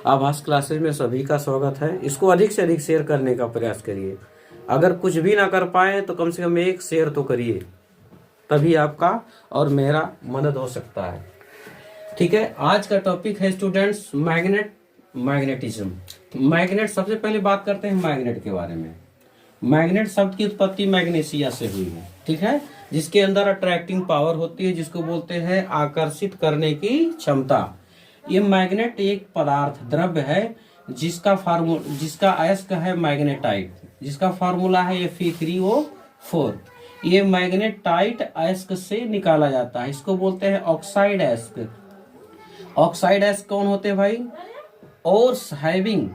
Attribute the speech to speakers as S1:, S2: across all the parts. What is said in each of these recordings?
S1: आभास क्लासेज में सभी का स्वागत है। इसको अधिक से अधिक शेयर करने का प्रयास करिए। अगर कुछ भी ना कर पाए तो कम से कम एक शेयर तो करिए, तभी आपका और मेरा मदद हो सकता है। ठीक है, आज का टॉपिक है स्टूडेंट्स मैग्नेटिज्म। मैग्नेट, सबसे पहले बात करते हैं मैग्नेट के बारे में। मैग्नेट शब्द की उत्पत्ति मैग्नेशिया से हुई है, ठीक है, जिसके अंदर अट्रैक्टिंग पावर होती है, जिसको बोलते हैं आकर्षित करने की क्षमता। ये मैग्नेट एक पदार्थ द्रव्य है जिसका अयस्क है मैग्नेटाइट, जिसका फार्मूला है Fe3O4। ये मैग्नेटाइट अयस्क से निकाला जाता है, इसको बोलते हैं ऑक्साइड अयस्क। ऑक्साइड अयस्क कौन होते हैं भाई? और हैविंग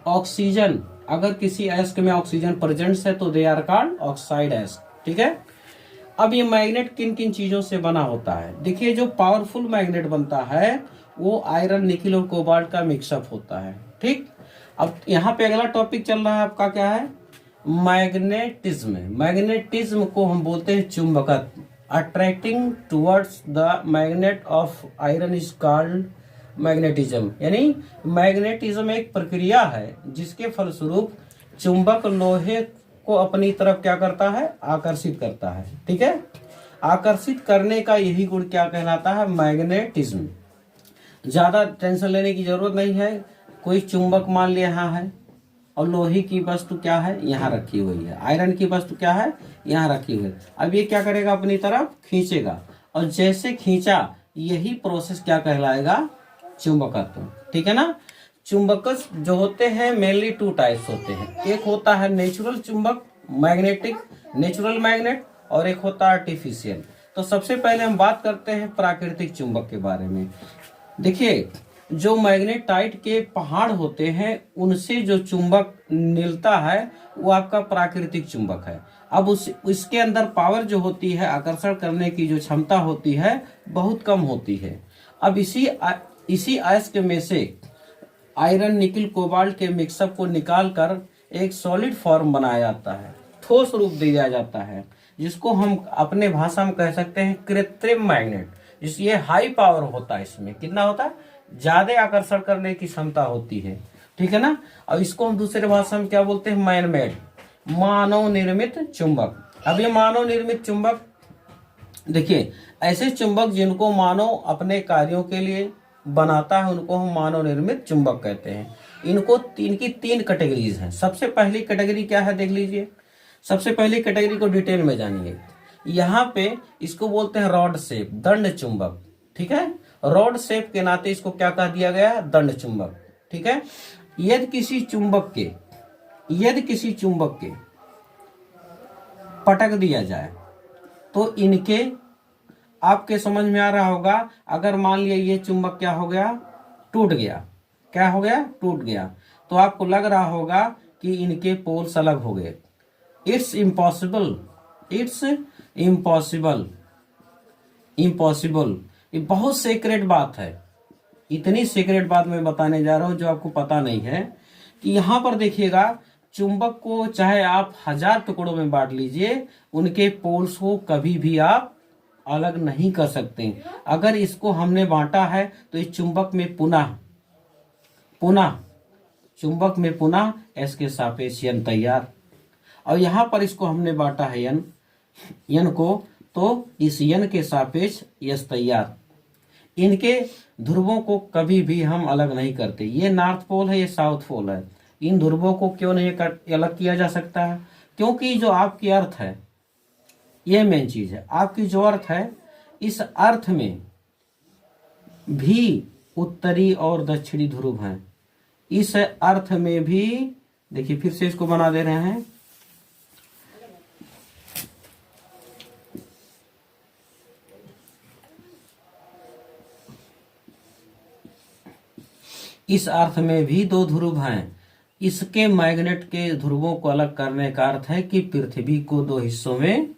S1: ऑक्सीजन, अगर किसी अयस्क में ऑक्सीजन प्रेजेंट है तो दे आर कॉल्ड ऑक्साइड अयस्क। ठीक है, अब ये मैग्नेट किन किन चीजों से बना होता है? देखिए, जो पावरफुल मैग्नेट बनता है वो आयरन, निकिल और कोबाल्ट का मिक्सअप होता है। ठीक, अब यहाँ पे अगला टॉपिक चल रहा है आपका, क्या है? मैग्नेटिज्म। मैग्नेटिज्म को हम बोलते हैं चुंबकत्व। Attracting towards the magnet of iron is called magnetism. यानी मैग्नेटिज्म एक प्रक्रिया है जिसके फलस्वरूप चुंबक लोहे को अपनी तरफ क्या करता है? आकर्षित करता है। ठीक है, आकर्षित करने का यही गुण क्या कहलाता है? मैग्नेटिज्म। ज्यादा टेंशन लेने की जरूरत नहीं है। कोई चुंबक मान लिया यहाँ है और लोहे की वस्तु क्या है? यहाँ रखी हुई है। आयरन की वस्तु क्या है? यहाँ रखी हुई है। अब ये क्या करेगा? अपनी तरफ खींचेगा, और जैसे खींचा, यही प्रोसेस क्या कहलाएगा? चुंबकत्व। ठीक है ना। चुंबकत्व जो होते हैं मेनली 2 टाइप्स होते हैं। एक होता है नेचुरल चुंबक, मैग्नेटिक, नेचुरल मैग्नेट, और एक होता है आर्टिफिशियल। तो सबसे पहले हम बात करते हैं प्राकृतिक चुंबक के बारे में। देखिए, जो मैग्नेटाइट के पहाड़ होते हैं उनसे जो चुंबक मिलता है वो आपका प्राकृतिक चुंबक है। अब उसके अंदर पावर जो होती है, आकर्षण करने की जो क्षमता होती है, बहुत कम होती है। अब इसी अयस्क में से आयरन, निकिल, कोबाल्ट के मिक्सअप को निकालकर एक सॉलिड फॉर्म बनाया जाता है, ठोस रूप दिया जाता है, जिसको हम अपने भाषा में कह सकते हैं कृत्रिम मैग्नेट। ये हाई पावर होता है, इसमें कितना होता है? ज्यादा आकर्षण करने की क्षमता होती है। ठीक है ना। अब इसको हम दूसरे भाषा में क्या बोलते हैं? मैन मेड, मानव निर्मित चुंबक। अब ये मानव निर्मित चुंबक, देखिए, ऐसे चुंबक जिनको मानव अपने कार्यों के लिए बनाता है उनको हम मानव निर्मित चुंबक कहते हैं। इनकी 3 कैटेगरीज हैं। सबसे पहली कैटेगरी क्या है? देख लीजिए, सबसे पहली कैटेगरी को डिटेल में जानिए। यहाँ पे इसको बोलते हैं रॉड शेप, दंड चुंबक। ठीक है, रॉड शेप के नाते इसको क्या कह दिया गया? दंड चुंबक। ठीक है, यदि किसी चुंबक के पटक दिया जाए तो इनके, आपके समझ में आ रहा होगा, अगर मान लिया ये चुंबक क्या हो गया? टूट गया। क्या हो गया? टूट गया। तो आपको लग रहा होगा कि इनके पोल्स अलग हो गए। It's impossible. ये बहुत सीक्रेट बात है। इतनी सीक्रेट बात मैं बताने जा रहा हूं जो आपको पता नहीं है, कि यहाँ पर देखिएगा, चुंबक को चाहे आप 1000 टुकड़ों में बांट लीजिए, उनके पोल्स को कभी भी आप अलग नहीं कर सकते। अगर इसको हमने बांटा है तो इस चुंबक में पुनः एस के सापेक्ष यन तैयार। और यहाँ पर इसको हमने बांटा है यन को, तो इस यन के सापेक्ष यस तैयार। इनके ध्रुवों को कभी भी हम अलग नहीं करते। ये नॉर्थ पोल है, ये साउथ पोल है। इन ध्रुवों को क्यों नहीं अलग किया जा सकता है? क्योंकि जो आपकी अर्थ है, ये मेन चीज है, आपकी जो अर्थ है, इस अर्थ में भी उत्तरी और दक्षिणी ध्रुव हैं। इस अर्थ में भी, देखिए फिर से इसको बना दे रहे हैं, इस अर्थ में भी 2 ध्रुव हैं। इसके मैग्नेट के ध्रुवों को अलग करने का अर्थ है कि पृथ्वी को 2 हिस्सों में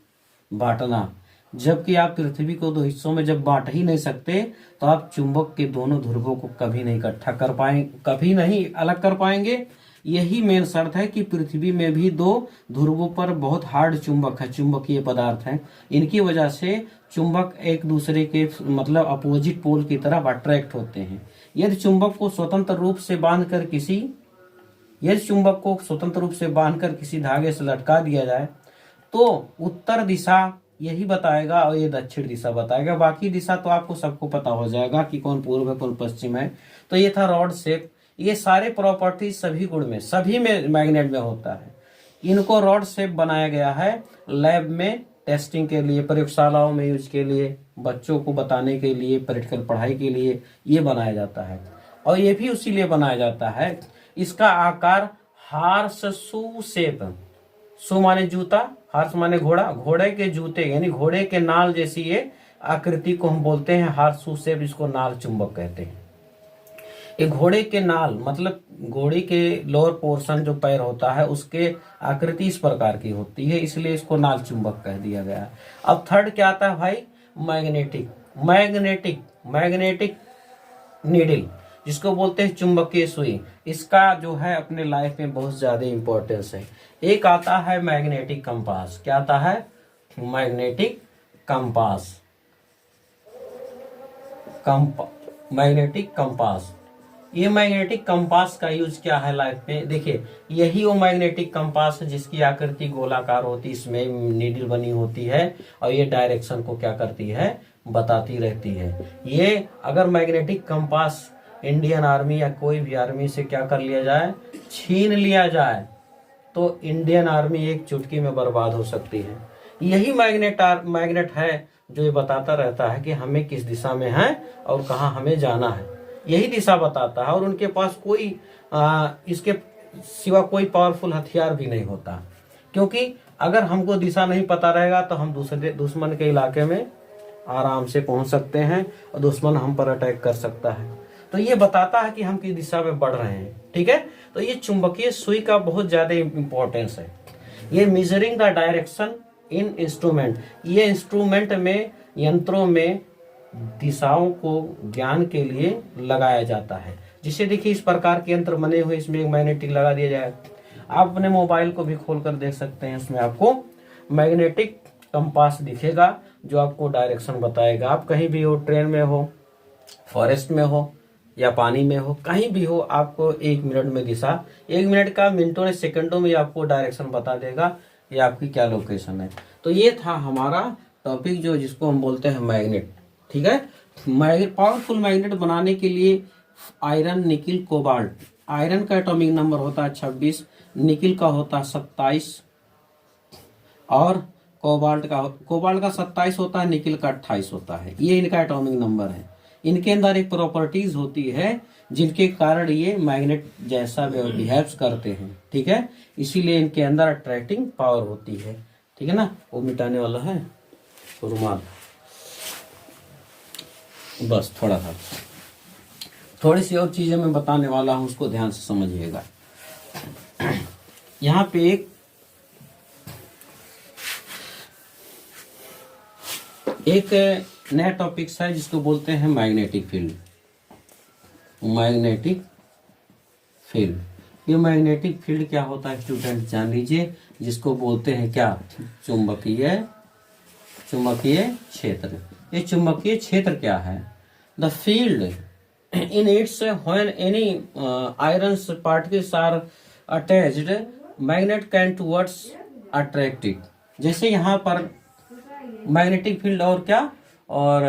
S1: बांटना। जबकि आप पृथ्वी को 2 हिस्सों में जब बांट ही नहीं सकते, तो आप चुंबक के दोनों ध्रुवों को कभी नहीं इकट्ठा कर पाएंगे, कभी नहीं अलग कर पाएंगे। यही मेन शर्त है कि पृथ्वी में भी 2 ध्रुवों पर बहुत हार्ड चुंबक है, चुंबकीय पदार्थ हैं। इनकी वजह से चुंबक एक दूसरे के मतलब अपोजिट पोल की तरफ अट्रैक्ट होते हैं। यदि चुंबक को स्वतंत्र रूप से बांधकर किसी धागे से लटका दिया जाए तो उत्तर दिशा यही बताएगा और ये दक्षिण दिशा बताएगा। बाकी दिशा तो आपको सबको पता हो जाएगा कि कौन पूर्व है कौन पश्चिम है। तो ये था रॉड शेप। ये सारे प्रॉपर्टीज सभी गुण में सभी में मैग्नेट में होता है। इनको रॉड शेप बनाया गया है लैब में टेस्टिंग के लिए, प्रयोगशालाओं में यूज के लिए, बच्चों को बताने के लिए, प्रैक्टिकल पढ़ाई के लिए ये बनाया जाता है। और ये भी उसी लिए बनाया जाता है, इसका आकार हार्स शू शेप, शू माने जूता, हार्स माने घोड़ा, घोड़े के जूते यानी घोड़े के नाल जैसी ये आकृति को हम बोलते हैं हार्स शू शेप, इसको नाल चुंबक कहते हैं। एक घोड़े के नाल मतलब घोड़े के लोअर पोर्शन जो पैर होता है उसके आकृति इस प्रकार की होती है, इसलिए इसको नाल चुंबक कह दिया गया। अब थर्ड क्या आता है भाई, मैग्नेटिक नीडल, जिसको बोलते हैं चुंबकीय सुई। इसका जो है अपने लाइफ में बहुत ज्यादा इंपॉर्टेंस है। एक आता है मैग्नेटिक कंपास। क्या आता है? Magnetic compass, magnetic compass. ये मैग्नेटिक कंपास का यूज क्या है लाइफ में? देखिए यही वो मैग्नेटिक कंपास है जिसकी आकृति गोलाकार होती है, इसमें नीडल बनी होती है और ये डायरेक्शन को क्या करती है? बताती रहती है। ये अगर मैग्नेटिक कंपास इंडियन आर्मी या कोई भी आर्मी से क्या कर लिया जाए, छीन लिया जाए, तो इंडियन आर्मी एक चुटकी में बर्बाद हो सकती है। यही मैग्नेट है जो ये बताता रहता है कि हमें किस दिशा में है और कहाँ हमें जाना है, यही दिशा बताता है। और उनके पास कोई इसके सिवा कोई पावरफुल हथियार भी नहीं होता, क्योंकि अगर हमको दिशा नहीं पता रहेगा तो हम दुश्मन के इलाके में आराम से पहुंच सकते हैं और दुश्मन हम पर अटैक कर सकता है। तो ये बताता है कि हम किस दिशा में बढ़ रहे हैं। ठीक है, तो ये चुंबकीय सुई का बहुत ज्यादा इंपॉर्टेंस है। ये measuring the direction in instrument, ये इंस्ट्रूमेंट में, यंत्रों में दिशाओं को ज्ञान के लिए लगाया जाता है। जिसे देखिए इस प्रकार के यंत्र बने हुए, इसमें एक मैग्नेटिक लगा दिया जाए। आप अपने मोबाइल को भी खोलकर देख सकते हैं, उसमें आपको मैग्नेटिक कंपास दिखेगा जो आपको डायरेक्शन बताएगा। आप कहीं भी हो, ट्रेन में हो, फॉरेस्ट में हो या पानी में हो, कहीं भी हो, आपको 1 मिनट में दिशा, 1 मिनट का मिनटों ने सेकंडों में आपको डायरेक्शन बता देगा ये आपकी क्या लोकेशन है। तो ये था हमारा टॉपिक जो जिसको हम बोलते हैं मैग्नेट। ठीक है, पावरफुल मैग्नेट बनाने के लिए आयरन, निकिल, कोबाल्ट। आयरन का एटॉमिक नंबर होता है 26, निकिल का होता है 27 और कोबाल्ट का 27 होता है, निकिल का 28 होता है। ये इनका एटॉमिक नंबर है। इनके अंदर एक प्रॉपर्टीज होती है जिनके कारण ये मैग्नेट जैसा बिहेव्स करते हैं। ठीक है, इसीलिए इनके अंदर अट्रैक्टिंग पावर होती है। ठीक है ना, वो मिटाने वाला है रुमाल, बस थोड़ा सा थोड़ी सी और चीजें मैं बताने वाला हूं, उसको ध्यान से समझिएगा। यहाँ पे एक नया टॉपिक है जिसको बोलते हैं मैग्नेटिक फील्ड। मैग्नेटिक फील्ड, ये मैग्नेटिक फील्ड क्या होता है स्टूडेंट जान लीजिए, जिसको बोलते हैं क्या? चुंबकीय क्षेत्र। ये चुंबकीय क्षेत्र क्या है? The field in its when any iron particles are attached magnet can towards attractive. जैसे यहाँ पर मैग्नेटिक फील्ड और क्या, और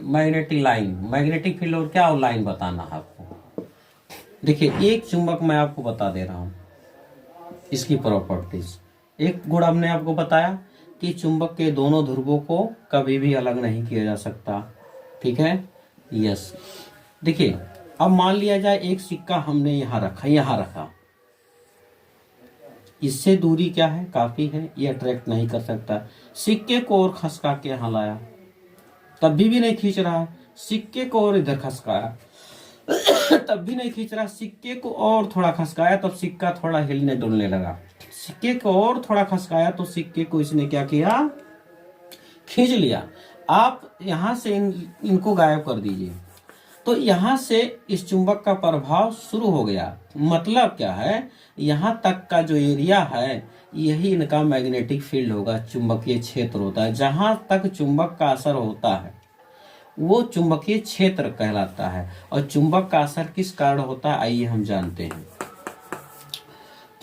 S1: मैग्नेटिक लाइन, मैग्नेटिक फील्ड और क्या, और लाइन बताना है आपको। देखिए एक चुंबक मैं आपको बता दे रहा हूं, इसकी प्रॉपर्टीज। एक गुण हमने आपको बताया कि चुंबक के दोनों ध्रुवों को कभी भी अलग नहीं किया जा सकता। ठीक है, यस। देखिए अब मान लिया जाए एक सिक्का हमने यहाँ रखा, इससे दूरी क्या है? काफी है, ये अट्रैक्ट नहीं कर सकता। सिक्के को और खसका के यहाँ लाया, तब भी नहीं खींच रहा है। सिक्के को और इधर खसकाया, तब भी नहीं खींच रहा। सिक्के को और थोड़ा खसकाया, तब सिक्का थोड़ा हिलने डुलने लगा। सिक्के को और थोड़ा खसकाया तो सिक्के को इसने क्या किया? खींच लिया। आप यहां से इनको गायब कर दीजिए। तो यहाँ से इस चुंबक का प्रभाव शुरू हो गया। मतलब क्या है, यहाँ तक का जो एरिया है यही इनका मैग्नेटिक फील्ड होगा, चुंबकीय क्षेत्र होता है। जहां तक चुंबक का असर होता है वो चुंबकीय क्षेत्र कहलाता है। और चुंबक का असर किस कारण होता है, आइए हम जानते हैं।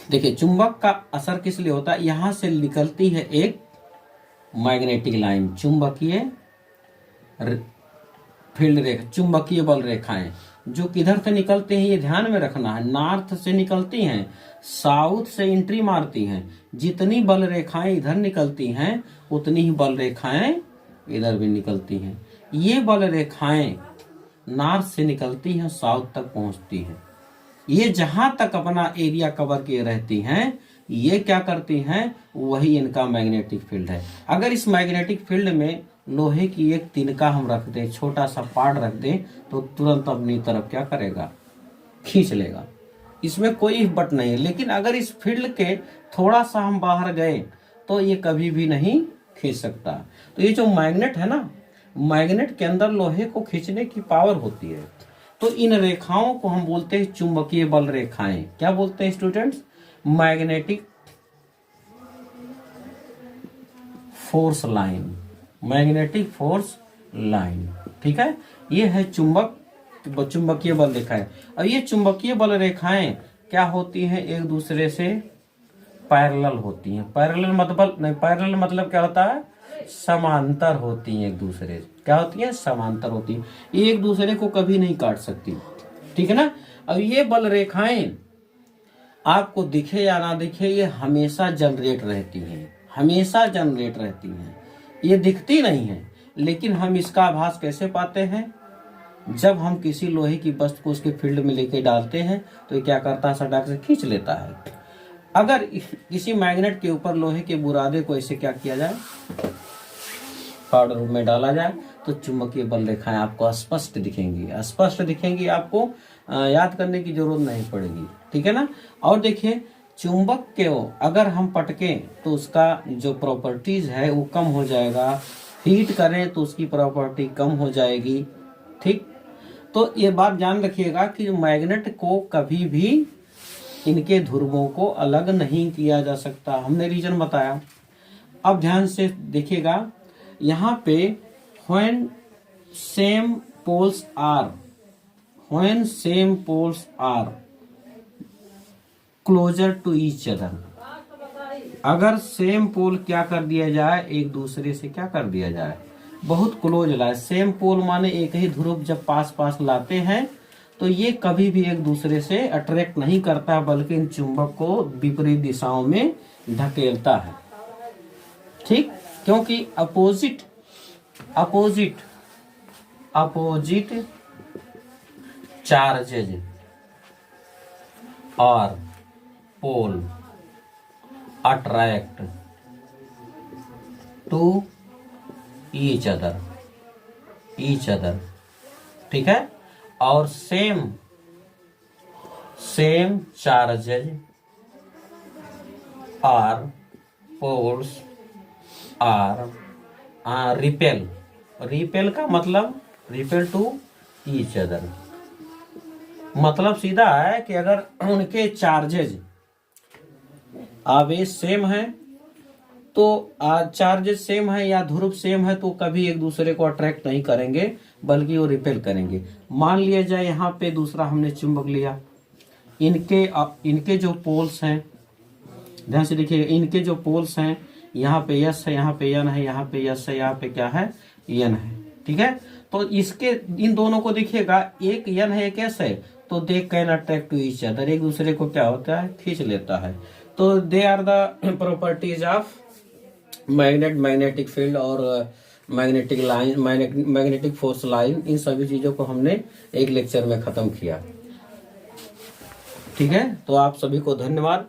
S1: देखिए, चुंबक का असर किस लिए होता है, यहां से निकलती है एक मैग्नेटिक लाइन, चुंबकीय फील्ड रेखा, चुंबकीय बल रेखाएं जो किधर से निकलते हैं ये ध्यान में रखना है। नॉर्थ से निकलती हैं, साउथ से एंट्री मारती हैं। जितनी बल रेखाएं इधर निकलती हैं उतनी ही बल रेखाएं इधर भी निकलती हैं। ये बल रेखाएं नॉर्थ से निकलती हैं, साउथ तक पहुंचती हैं। ये जहां तक अपना एरिया कवर किए रहती हैं, ये क्या करती हैं, वही इनका मैग्नेटिक फील्ड है। अगर इस मैग्नेटिक फील्ड में लोहे की एक तिनका हम रख दें, छोटा सा पार्ट रख दें, तो तुरंत अपनी तरफ क्या करेगा, खींच लेगा। इसमें कोई बट नहीं है। लेकिन अगर इस फील्ड के थोड़ा सा हम बाहर गए तो ये कभी भी नहीं खींच सकता। तो ये जो मैग्नेट है ना, मैग्नेट के अंदर लोहे को खींचने की पावर होती है। तो इन रेखाओं को हम बोलते हैं चुंबकीय बल रेखाएं। क्या बोलते हैं students, magnetic force line, magnetic force line. ठीक है, ये है चुंबकीय बल रेखाएं। अब ये चुंबकीय बल रेखाएं क्या होती हैं, एक दूसरे से पैरेलल होती हैं। पैरेलल मतलब क्या होता है, समांतर होती हैं। एक दूसरे क्या होती है, समांतर होती हैं। ये एक दूसरे को कभी नहीं काट सकती। ठीक है ना। अब ये बल रेखाएं आपको दिखे या ना दिखे, ये हमेशा जनरेट रहती हैं, हमेशा जनरेट रहती हैं। ये दिखती नहीं है, लेकिन हम इसका आभास कैसे पाते हैं, जब हम किसी लोहे की वस्तु को उसके फील्ड में लेके डालते हैं तो ये क्या करता है, सटाक से खींच लेता है। अगर किसी मैग्नेट के ऊपर लोहे के बुरादे को ऐसे क्या किया जाए, पाउडर में डाला जाए, तो चुंबकीय बल रेखाएं आपको स्पष्ट दिखेंगी, स्पष्ट दिखेंगी। आपको याद करने की जरूरत नहीं पड़ेगी। ठीक है ना। और देखिए, चुंबक के अगर हम पटकें तो उसका जो प्रॉपर्टीज है वो कम हो जाएगा, हीट करें तो उसकी प्रॉपर्टी कम हो जाएगी। ठीक, तो ये बात ध्यान रखिएगा कि मैग्नेट को कभी भी इनके ध्रुवों को अलग नहीं किया जा सकता। हमने रीजन बताया। अब ध्यान से देखिएगा, यहाँ पे when same poles are closer to each other, अगर सेम पोल क्या कर दिया जाए, एक दूसरे से क्या कर दिया जाए, बहुत क्लोज लाए। सेम पोल माने एक ही ध्रुव जब पास पास लाते हैं तो ये कभी भी एक दूसरे से अट्रैक्ट नहीं करता, बल्कि इन चुंबक को विपरीत दिशाओं में धकेलता है। ठीक, क्योंकि अपोजिट चार्जेज और pole attract to each other. ठीक है। और same charges or poles are repel का मतलब रिपेल टू ईच अदर। मतलब सीधा है कि अगर उनके चार्जेज आवेश सेम है तो चार्जेज सेम है या ध्रुव सेम है तो कभी एक दूसरे को अट्रैक्ट नहीं करेंगे, बल्कि वो रिपेल करेंगे। मान लिया जाए यहाँ पे दूसरा हमने चुंबक लिया, इनके जो पोल्स हैं, ध्यान से देखिए, इनके जो पोल्स हैं, यहाँ पे यस है, यहाँ पे एन है, यहाँ पे यस है, यहाँ पे क्या है, एन है। ठीक है। तो इन दोनों को देखिएगा, एक एन है एक एस है, तो they can attract to each other, एक दूसरे को क्या होता है, खींच लेता है। तो they are the properties of magnetic field और magnetic line, magnetic force line. इन सभी चीजों को हमने एक लेक्चर में खत्म किया। ठीक है। तो आप सभी को धन्यवाद।